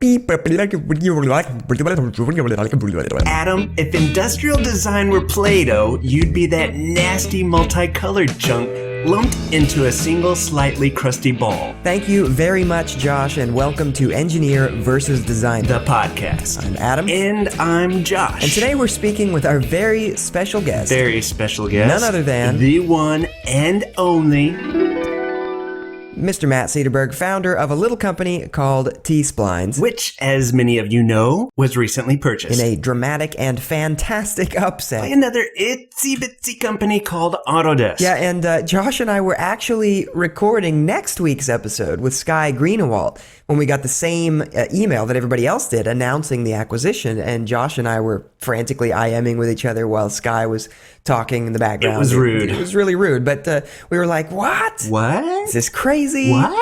Adam, if industrial design were Play-Doh, you'd be that nasty multicolored chunk lumped into a single slightly crusty ball. Thank you very much, Josh, and welcome to Engineer versus Design, The podcast. I'm Adam. And I'm Josh. And today we're speaking with our very special guest. Very special guest. None other than the one and only Mr. Matt Sederberg, founder of a little company called T-Splines, which, as many of you know, was recently purchased in a dramatic and fantastic upset by another itsy-bitsy company called Autodesk. Yeah, and Josh and I were actually recording next week's episode with Sky Greenewalt when we got the same email that everybody else did announcing the acquisition, and Josh and I were frantically IMing with each other while Sky was talking in the background. It was rude. It was really rude, but we were like, what? What? Is this crazy? What?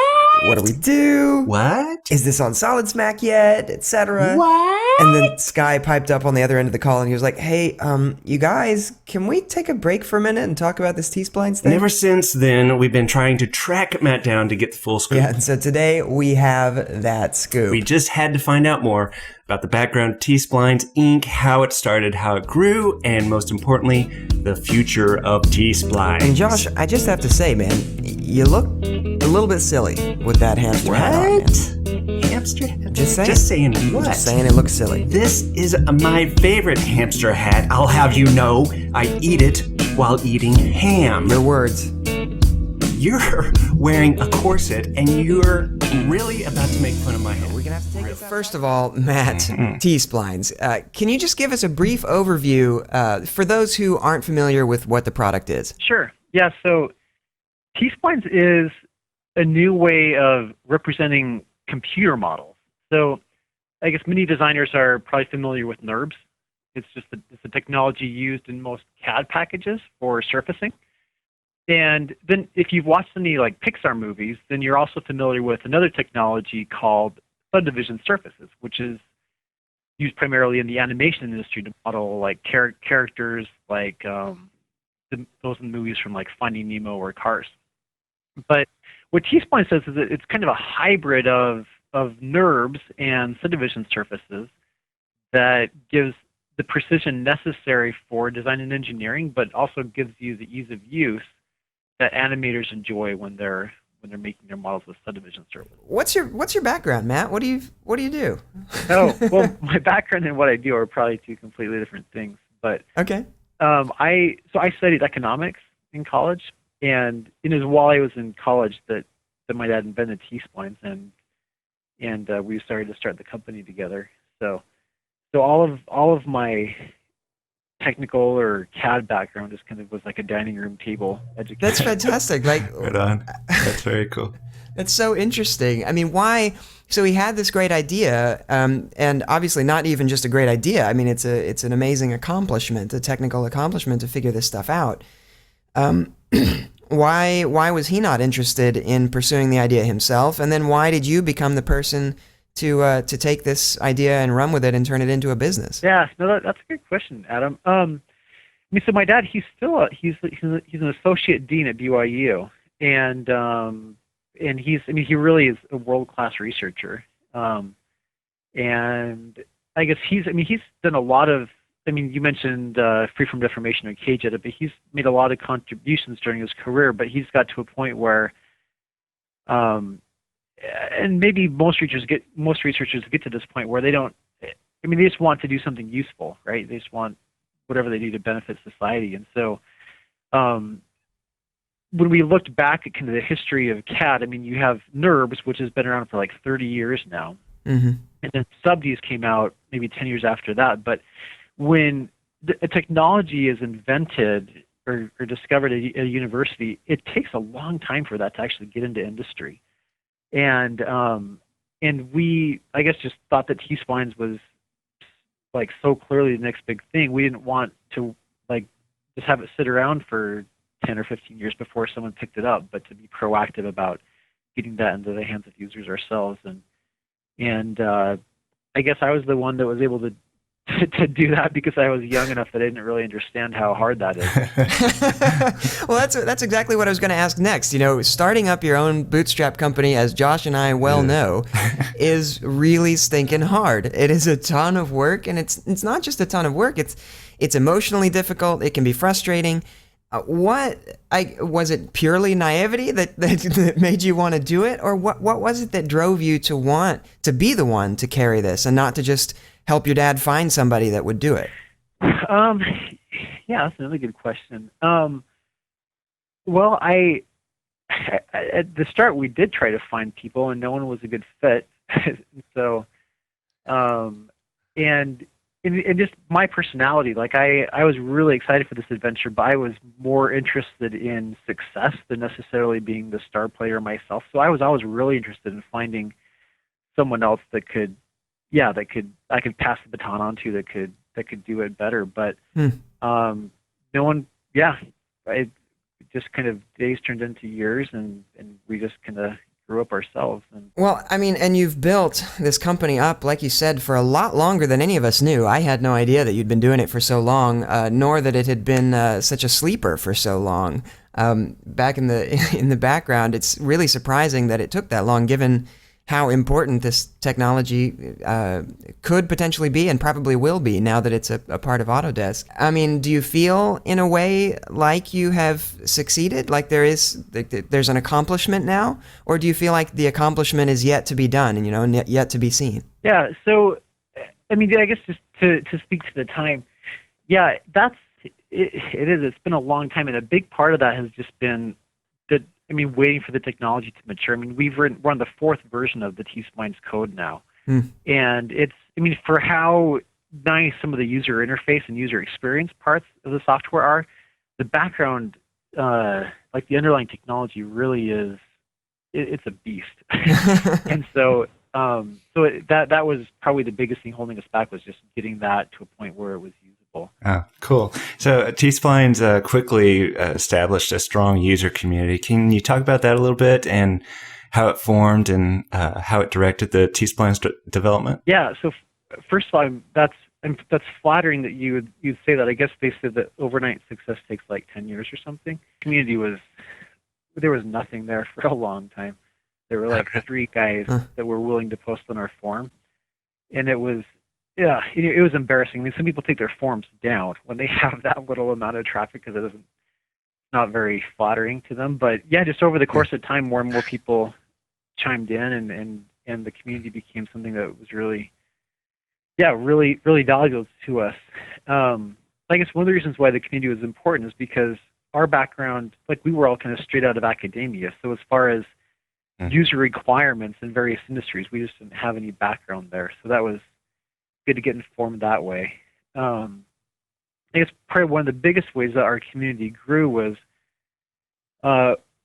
What do we do? What? Is this on Solid Smack yet? Etc. What? And then Sky piped up on the other end of the call and he was like, hey, you guys, can we take a break for a minute and talk about this T-Splines thing? And ever since then, we've been trying to track Matt down to get the full scoop. Yeah, and so today we have that scoop. We just had to find out more about the background of T-Splines Inc., how it started, how it grew, and most importantly, the future of T-Splines. And Josh, I just have to say, man, you look a little bit silly with that hamster hat on, man. Hamster hat? Just saying. Just saying what? Just saying it looks silly. This is my favorite hamster hat. I'll have you know, I eat it while eating ham. Your words. You're wearing a corset and you're really about to make fun of my head. We're gonna have to take this out. First of all, Matt, T-Splines, can you just give us a brief overview for those who aren't familiar with what the product is? Sure. Yeah, so T-Splines is a new way of representing computer models. So I guess many designers are probably familiar with NURBS. It's a technology used in most CAD packages for surfacing. And then if you've watched any like Pixar movies, then you're also familiar with another technology called subdivision surfaces, which is used primarily in the animation industry to model like characters like those in movies from like Finding Nemo or Cars. But what T-Splines says is that it's kind of a hybrid of NURBS and subdivision surfaces that gives the precision necessary for design and engineering, but also gives you the ease of use that animators enjoy when they're making their models with subdivision surfaces. What's your background, Matt? What do you do? Oh, well, my background and what I do are probably two completely different things. But okay. I studied economics in college, and it was while I was in college that my dad invented T-Splines, and we started the company together. So all of my technical or CAD background just kind of was like a dining room table education. That's fantastic. Like, right on. That's very cool. That's so interesting. I mean, why? So he had this great idea, and obviously not even just a great idea. I mean, it's an amazing accomplishment, a technical accomplishment to figure this stuff out. Why was he not interested in pursuing the idea himself? And then why did you become the person to take this idea and run with it and turn it into a business? Yeah, no, that's a good question, Adam. I mean, so my dad, he's an associate dean at BYU, and he really is a world-class researcher. And I guess he's done a lot of. I mean, you mentioned free from deformation or cage edit, but he's made a lot of contributions during his career. But he's got to a point where, and maybe most researchers get to this point where they don't. I mean, they just want to do something useful, right? They just want whatever they do to benefit society. And so, when we looked back at kind of the history of CAD, I mean, you have NURBS, which has been around for like 30 years now, and then SubDs came out maybe 10 years after that. But when a technology is invented or discovered at a university, it takes a long time for that to actually get into industry. And we, I guess, just thought that T-Splines was like so clearly the next big thing. We didn't want to like just have it sit around for 10 or 15 years before someone picked it up, but to be proactive about getting that into the hands of users ourselves. And I guess I was the one that was able to to do that because I was young enough that I didn't really understand how hard that is. Well, that's exactly what I was going to ask next. You know, starting up your own bootstrap company, as Josh and I well know, is really stinking hard. It is a ton of work, and it's not just a ton of work. It's emotionally difficult. It can be frustrating. Was it purely naivety that made you want to do it, or what was it that drove you to want to be the one to carry this and not to just help your dad find somebody that would do it? Yeah, that's another good question. Well, I at the start we did try to find people, and no one was a good fit. So, and just my personality, like I was really excited for this adventure, but I was more interested in success than necessarily being the star player myself. So I was always really interested in finding someone else that I could pass the baton on to that could do it better. But no one, it just kind of days turned into years, and we just kind of grew up ourselves. Well, I mean, and you've built this company up, like you said, for a lot longer than any of us knew. I had no idea that you'd been doing it for so long, nor that it had been such a sleeper for so long. Back in the background, it's really surprising that it took that long, given how important this technology could potentially be and probably will be now that it's a part of Autodesk. I mean, do you feel in a way like you have succeeded, like there's an accomplishment now, or do you feel like the accomplishment is yet to be done and yet to be seen? Yeah, so I mean, I guess just to speak to the time, yeah, it is. It's been a long time, and a big part of that has just been waiting for the technology to mature. I mean, we're on the 4th version of the T-Splines code now. And for how nice some of the user interface and user experience parts of the software are, the background, like the underlying technology really is, it's a beast. And so, that was probably the biggest thing holding us back, was just getting that to a point where it was usable. Oh, cool. So T-Splines quickly established a strong user community. Can you talk about that a little bit and how it formed and how it directed the T-Splines development? Yeah. So first of all, that's flattering that you'd say that. I guess they said that overnight success takes like 10 years or something. There was nothing there for a long time. There were like 3 guys that were willing to post on our forum, and it was. Yeah, it was embarrassing. I mean, some people take their forums down when they have that little amount of traffic because it's not very flattering to them. But yeah, just over the course of time, more and more people chimed in, and the community became something that was really valuable to us. I guess one of the reasons why the community was important is because our background, like we were all kind of straight out of academia. So as far as user requirements in various industries, we just didn't have any background there. So that was good to get informed that way. I guess probably one of the biggest ways that our community grew was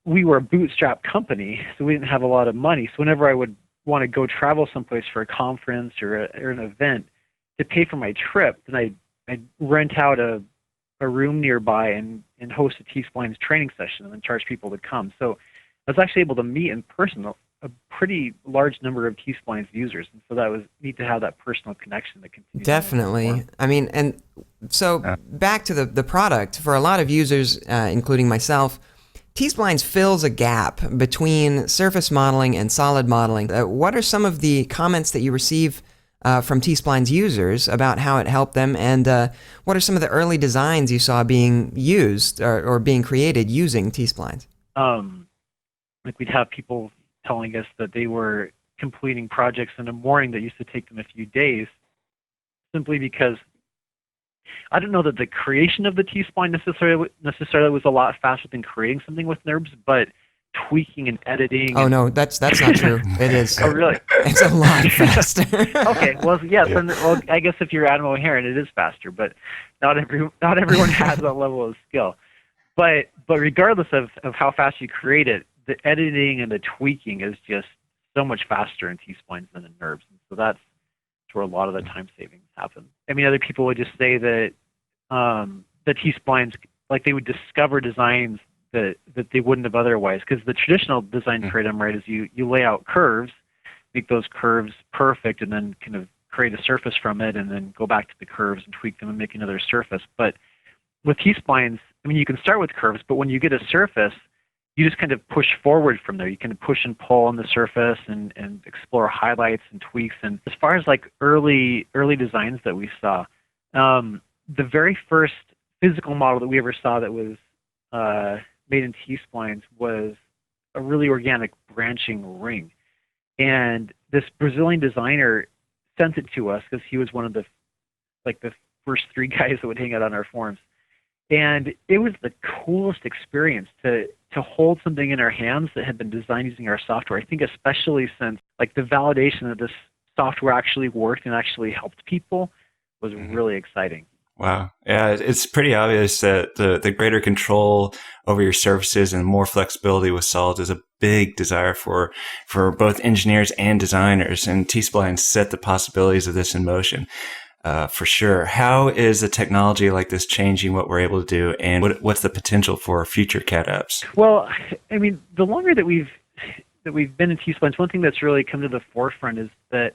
we were a bootstrap company, so we didn't have a lot of money. So whenever I would want to go travel someplace for a conference or an event, to pay for my trip, then I'd rent out a room nearby and host a T-Splines training session and then charge people to come. So I was actually able to meet in person a pretty large number of T-Splines users, and so that was neat to have that personal connection that continues. Definitely. I mean, and so back to the product, for a lot of users, including myself, T-Splines fills a gap between surface modeling and solid modeling. What are some of the comments that you receive from T-Splines users about how it helped them, and what are some of the early designs you saw being used or being created using T-Splines? Like we'd have people telling us that they were completing projects in a morning that used to take them a few days, simply because I don't know that the creation of the T-Spline necessarily was a lot faster than creating something with NURBS, but tweaking and editing. Oh, no, that's not true. It is. Oh, really? It's a lot faster. Okay, well, yes, yeah. Well, I guess if you're Adam O'Haron, it is faster, but not everyone has that level of skill. But regardless of how fast you create it, the editing and the tweaking is just so much faster in T-Splines than in NURBS. And so that's where a lot of the time savings happen. I mean, other people would just say that the T-Splines, like they would discover designs that they wouldn't have otherwise. Because the traditional design paradigm, right, is you lay out curves, make those curves perfect, and then kind of create a surface from it and then go back to the curves and tweak them and make another surface. But with T-Splines, I mean, you can start with curves, but when you get a surface, you just kind of push forward from there. You can push and pull on the surface and explore highlights and tweaks. And as far as like early designs that we saw, the very first physical model that we ever saw that was made in T-Splines was a really organic branching ring. And this Brazilian designer sent it to us because he was one of the first 3 guys that would hang out on our forums. And it was the coolest experience to hold something in our hands that had been designed using our software. I think especially since like the validation that this software actually worked and actually helped people was really exciting. Wow. Yeah, it's pretty obvious that the greater control over your surfaces and more flexibility with solid is a big desire for both engineers and designers. And T-Splines set the possibilities of this in motion. For sure. How is a technology like this changing what we're able to do, and what's the potential for future CAD apps? Well, I mean, the longer that we've been in T-Splines, one thing that's really come to the forefront is that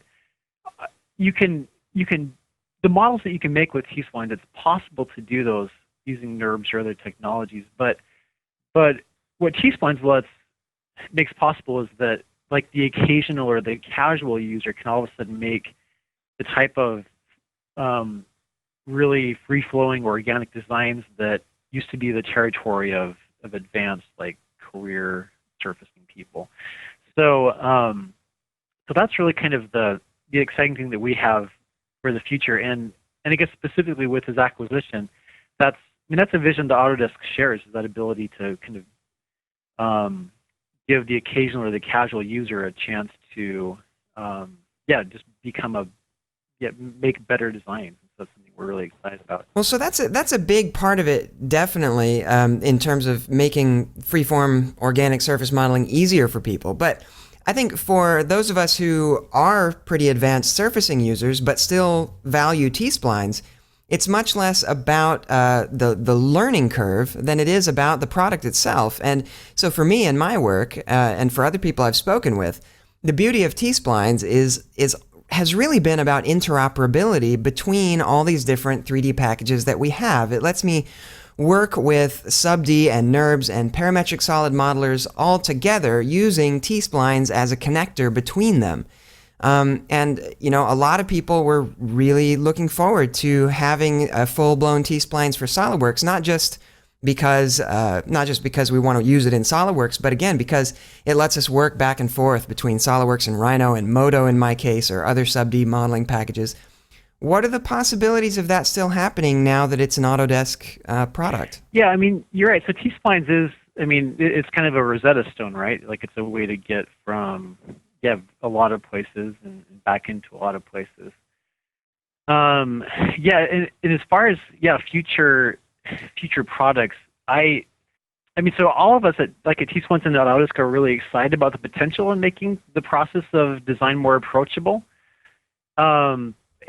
you can the models that you can make with T-Splines, it's possible to do those using NURBS or other technologies. But what T-Splines makes possible is that like the occasional or the casual user can all of a sudden make the type of really free-flowing organic designs that used to be the territory of advanced like career surfacing people. So that's really kind of the exciting thing that we have for the future. And I guess specifically with his acquisition, that's a vision that Autodesk shares, is that ability to kind of give the occasional or the casual user a chance to just become make better designs. That's something we're really excited about. Well, so that's a big part of it, definitely, in terms of making freeform organic surface modeling easier for people. But I think for those of us who are pretty advanced surfacing users but still value T-Splines, it's much less about the learning curve than it is about the product itself. And so for me and my work, and for other people I've spoken with, the beauty of T-Splines has really been about interoperability between all these different 3D packages that we have. It lets me work with sub-D and NURBS and parametric solid modelers all together using T-Splines as a connector between them. And a lot of people were really looking forward to having a full-blown T-Splines for SolidWorks, not just because we want to use it in SolidWorks, but again, because it lets us work back and forth between SolidWorks and Rhino and Modo in my case, or other sub-D modeling packages. What are the possibilities of that still happening now that it's an Autodesk product? Yeah, I mean, you're right. So T-Splines is, it's kind of a Rosetta Stone, right? Like it's a way to get from a lot of places and back into a lot of places. And as far as future products, so all of us at T-Splines and at Autodesk are really excited about the potential in making the process of design more approachable.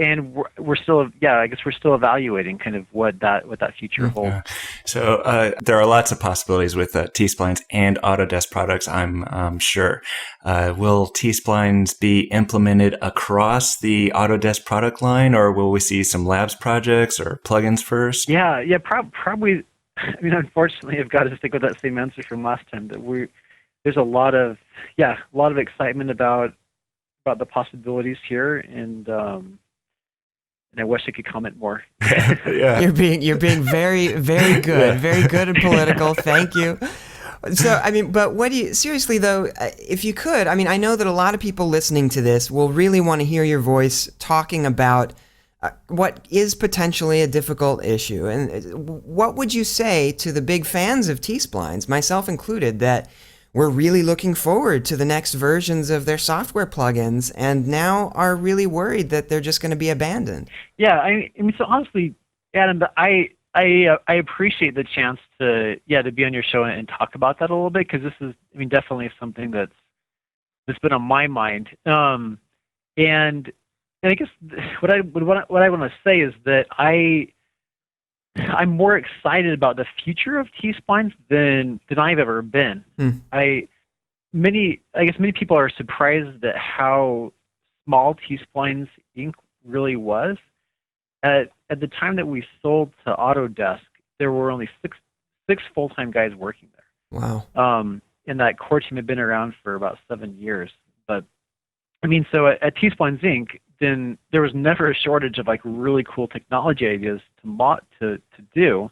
And we're still evaluating kind of what that future holds. Yeah. So there are lots of possibilities with T-Splines and Autodesk products, I'm sure. Will T-Splines be implemented across the Autodesk product line, or will we see some labs projects or plugins first? Probably. Unfortunately, I've got to stick with that same answer from last time. That there's a lot of excitement about the possibilities here, and I wish I could comment more. Yeah. You're being very, very good, very good and political. Thank you. So, but seriously though, if you could, I know that a lot of people listening to this will really want to hear your voice talking about what is potentially a difficult issue. And what would you say to the big fans of T-Splines, myself included, that we're really looking forward to the next versions of their software plugins and now are really worried that they're just going to be abandoned? Yeah, so honestly, Adam, I appreciate the chance to be on your show and talk about that a little bit, because this is definitely something that's been on my mind. And I guess what I want to say is that I'm more excited about the future of T-Splines than I've ever been. Many people are surprised at how small T-Splines Inc. really was. At the time that we sold to Autodesk, there were only six full-time guys working there. Wow. And that core team had been around for about 7 years. But I mean, so at T-Splines Inc., then there was never a shortage of like really cool technology ideas to do.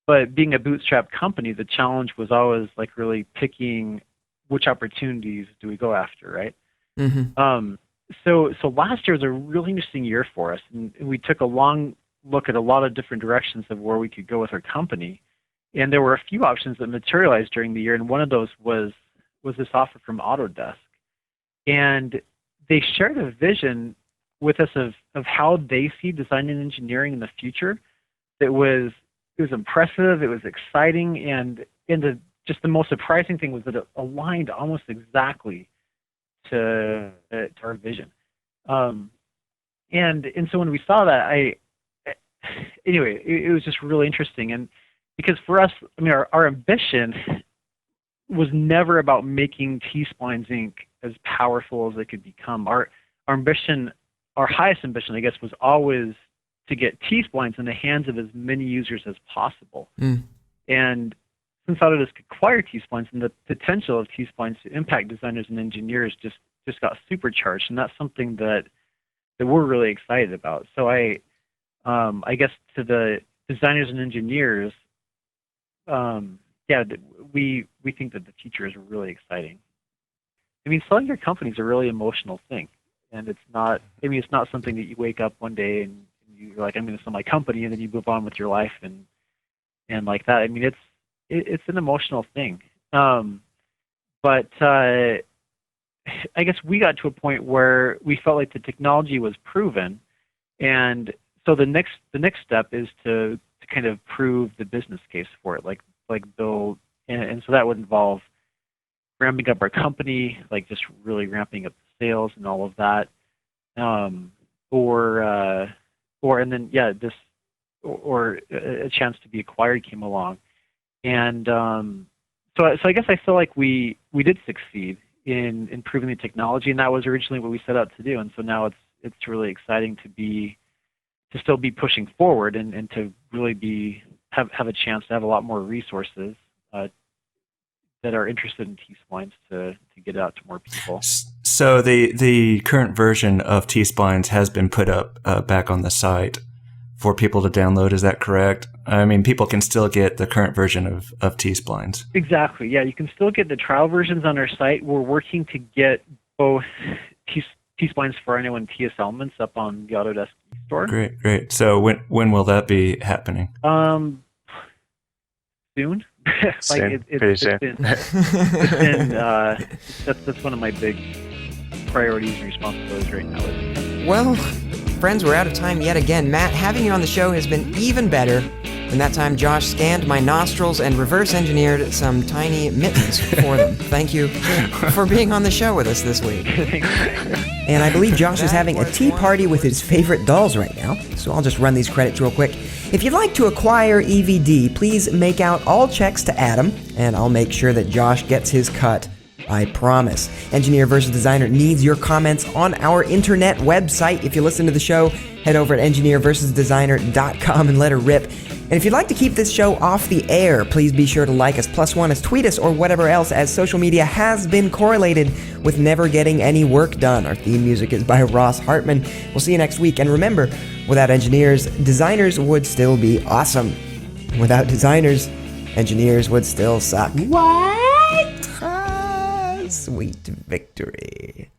But being a bootstrap company, the challenge was always like really picking which opportunities do we go after, right? Mm-hmm. So last year was a really interesting year for us, and we took a long look at a lot of different directions of where we could go with our company. And there were a few options that materialized during the year, and one of those was this offer from Autodesk. And they shared a vision with us of how they see design and engineering in the future. It was impressive, it was exciting, and just the most surprising thing was that it aligned almost exactly to our vision. And so when we saw that, anyway, it was just really interesting. And because for us, I mean, our ambition was never about making T-Splines Inc. as powerful as it could become. Our ambition, our highest ambition, I guess, was always to get T-Splines in the hands of as many users as possible. And since Autodesk acquired T-Splines, and the potential of T-Splines to impact designers and engineers just got supercharged, and that's something that we're really excited about. So I guess to the designers and engineers, we think that the future is really exciting. I mean, selling your company is a really emotional thing, and it's not something that you wake up one day and you're like, I'm going to sell my company, and then you move on with your life and like that. I mean, it's an emotional thing. But I guess we got to a point where we felt like the technology was proven, and so the next step is to kind of prove the business case for it, like build, and so that would involve ramping up our company, like just really ramping up the sales and all of that, or a chance to be acquired came along, and so I guess I feel like we did succeed in improving the technology, and that was originally what we set out to do. And so now it's really exciting to still be pushing forward and to really have a chance to have a lot more resources that are interested in T-Splines to get out to more people. So the current version of T-Splines has been put up back on the site for people to download. Is that correct? I mean, people can still get the current version of T-Splines. Exactly. Yeah, you can still get the trial versions on our site. We're working to get both T-Splines for Rhino and TS Elements up on the Autodesk store. Great. So when will that be happening? Soon. Pretty soon. That's one of my big priorities and responsibilities right now. Well, friends, we're out of time yet again. Matt, having you on the show has been even better. And that time, Josh scanned my nostrils and reverse engineered some tiny mittens for them. Thank you for being on the show with us this week. And I believe Josh is having a tea party with his favorite dolls right now. So I'll just run these credits real quick. If you'd like to acquire EvD, please make out all checks to Adam, and I'll make sure that Josh gets his cut. I promise. Engineer versus Designer needs your comments on our internet website. If you listen to the show, head over at engineerversusdesigner.com and let her rip. And if you'd like to keep this show off the air, please be sure to like us, +1 us, tweet us, or whatever else, as social media has been correlated with never getting any work done. Our theme music is by Ross Hartman. We'll see you next week. And remember, without engineers, designers would still be awesome. Without designers, engineers would still suck. What? Sweet victory.